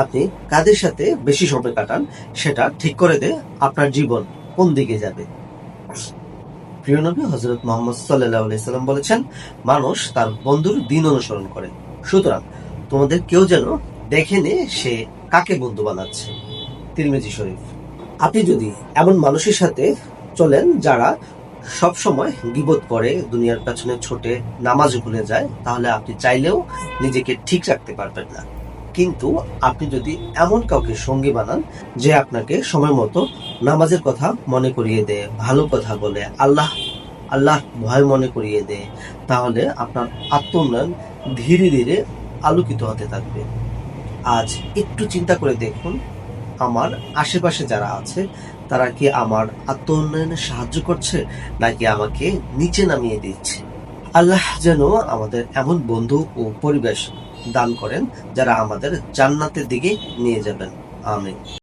আপনি কাদের সাথে বেশি সময় কাটান সেটা ঠিক করে দেয় আপনার জীবন কোন দিকে যাবে। প্রিয় নবী হযরত মুহাম্মদ সাল্লাল্লাহু আলাইহি সাল্লাম বলেছেন, মানুষ তার বন্ধুর দিন অনুসরণ করে। সুতরাং তোমাদের কেউ যেন দেখে নে সে কাকে বন্ধু বানাচ্ছে। তিরমিজি শরীফ। আপনি যদি এমন মানুষের সাথে চলেন যারা সব সময় গীবত করে, দুনিয়ার পেছনে ছোটে, নামাজ ভুলে যায়, তাহলে আপনি চাইলেও নিজেকে ঠিক রাখতে পারবেন না। কিন্তু আপনি যদি এমন কাউকে সঙ্গী বানান যে আপনাকে সময় মতো নামাজের কথা মনে করিয়ে দেয়, ভালো কথা বলে, আল্লাহ আল্লাহ ভয় মনে করিয়ে দেয়, তাহলে আপনার আত্ম উন্নয়ন ধীরে ধীরে আলোকিত হতে থাকবে। আজ একটু চিন্তা করে দেখুন, আমার আশেপাশে যারা আছে তারা কি আমার আত্ম উন্নয়নে সাহায্য করছে নাকি আমাকে নিচে নামিয়ে দিচ্ছে। আল্লাহ যেন আমাদের এমন বন্ধু ও পরিবেশ দান করেন যারা আমাদের জান্নাতের দিকে নিয়ে যাবেন। আমিন।